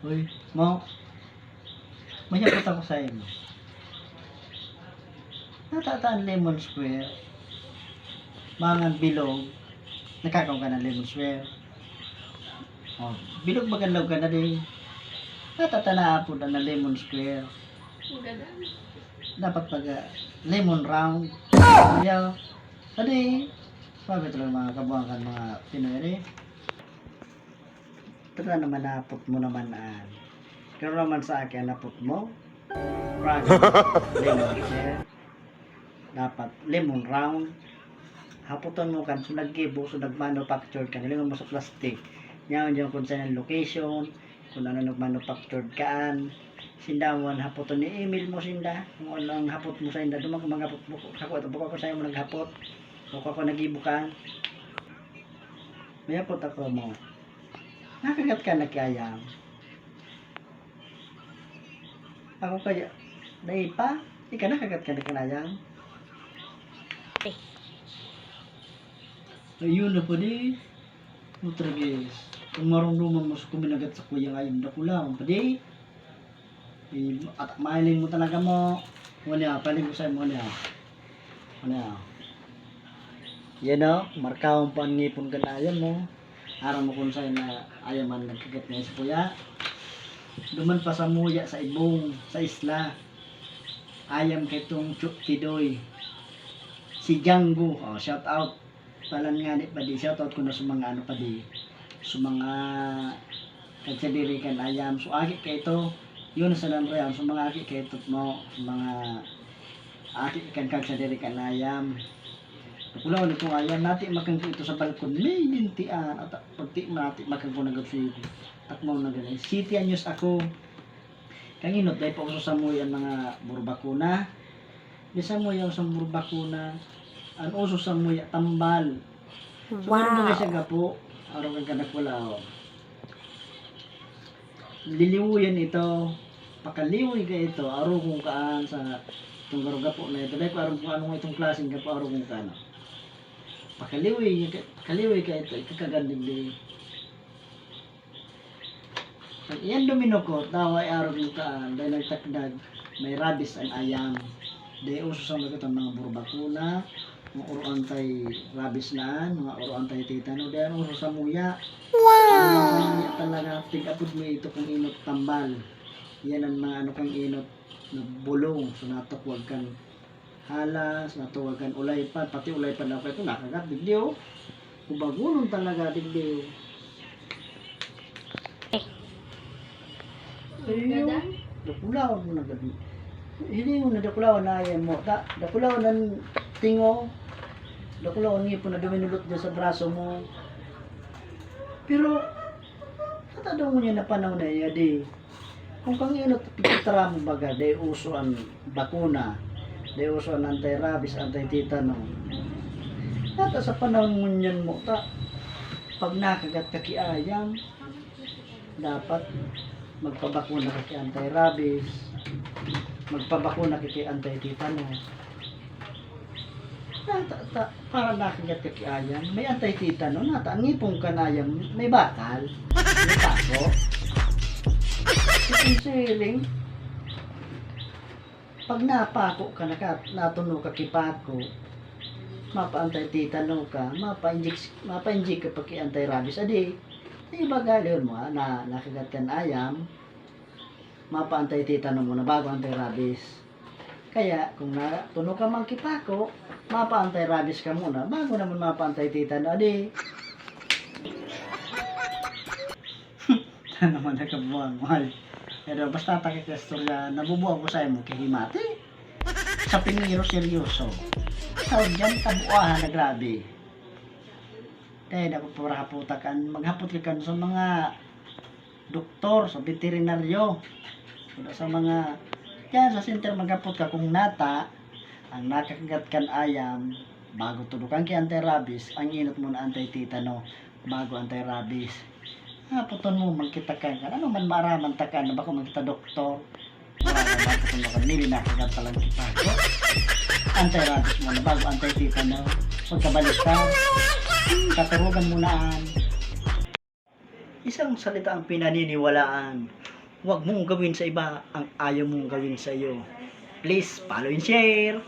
Uy, mayapot ako sa imo. Natataan lemon square. Mangan bilog. Nakakaw ka ng lemon square. Oh, bilog magalaw ka na din. Natatana po na lemon square. Dapat pag lemon round. Ayaw. Adi, sabi talaga mga kabuangkan mga Pinoy. Tara naman napot mo naman Pero naman sa akin napot mo. Lemon square. Dapat lemon round. Haputan mo kan so naggibo so nagmanufactured ka nilingon mo sa plastic nyaon yung kung saan ang location kung ano nagmanufactured kaan sindawan haputon ni email mo sinda kung ano ang hapot mo sa inda dumang mga hapot mo ako sa mo naghapot ako nagibukan may hapot ako mo nakagat ka nagkayam ako kaya dahil pa ika nakagat ka nagkanayang ayun na po di. Nutragis. Kung marunong mo sa kuminagat sa kuya ngayon na kulang pa di. At mahiling mo talaga mo. Muna, paling ko sa'yo muna. Muna. Yan o, markawang pa ang ngipon ka na ayan mo. Araw mo kung sa'yo na ayaw man nagkagat ngayon sa kuya. Duman pa sa muya sa ibong, sa isla. Ayam kay itong Tidoy. Si Django, shout out. Palan nga ni pa di shoutout ko na sa mga ano pa di sa mga kagsadiri kan ayam so aki kay ito yun sa nan royan so mga aki kay ito mo sa mga aki kan kagsadiri kan ayam kulaw nito ayam nati makang ito sa balkon may lintian at pagti nati makang ko nagapsi takmo na ganay city news ako kanginot dai pa uso sa mo yan mga burbakuna bisa mo yung sa burbakuna ang uso sa muya tambal. So, wow. Ano siya gapo? Araw kang kanakwala. Liliwuyan ito. Pakaliwi ka ito. Araw kung kaan sa itong gapo na ito. Dahil araw kung anong itong klaseng gapo. Araw kung kaan. Pakaliwi ka ito. Ikakaganding din. Pag iyan domino ko, tawa ay araw kung kaan. Dahil nagtakdag, may rabies ang ayam. Dahil uso sa mga mga burbakuna. Mga uro antay rabies na, mga uro antay titano, dahil uso sa muya. Wow! Talaga, tigapod mo ito kung inot tambal. Yan ang mga ano kang inot na bulong. So natukwag kang halas, natuwag kang ulaypan, pati ulaypan na ako ito, nakagat, digdiyo. Kubagunong talaga, digdiyo. Ayun, dakulaw mo na gabi. Hindi mo na dakulaw na ayan mo. Dakulaw na tingo. Dakulaw ang ngipon na duminulot dyan sa braso mo. Pero, katadaw mo niya na panahon na iya di. Kung kang inot, pikitara mo baga, day uso ang bakuna, day uso ang anti-rabies, anti-titano. Kata sa panahon mo niyan mo, pag nakagat ka kiayam, dapat magpabakuna ka ki anti-rabies, magpabakuna ka ki anti-titano. Para nakagat ka kiayam, may anti-titano, ang ngipong kanayam, may bakal, may pako. Siling, pag napako ka, natuno ka kipako, mapa-anti-titano ka, mapa-inject ka pa ki anti-rabies, adi, iba galyon mo na nakagat ka na ayam, mapa-anti-titano mo na bago anti-rabies. Kaya, kung natuno ka mang kipako, mapa-anti-rabies ka muna, bago naman mapa-anti-titano, adi. Ano naman nakabuang, mahal. Pero basta takikastorya, nabubuang ko sa'yo mo kihimati. Sa piniro seryoso. Tawag dyan, tabuahan na grabe. Dahil ako para kaputakan, maghapot ka sa mga doktor, sa veterinaryo. Sa mga, yan sa center maghapot ka kung nata, ang nakakagat kan ayam, bago tulukan ki anti-rabies, ang inot mo na anti-titano, bago anti-rabies. Puton mo, magkita ka. Ano man maraman ta ka na bako magkita doktor. Bakit kung makamili na kagat talang kita. Anti-rabies mo na bago anti-titano. Pagkabalik ka, katurugan mo na Isang salita ang pinaniniwalaan. Huwag mong gawin sa iba ang ayaw mong gawin sa iyo. Please follow and share.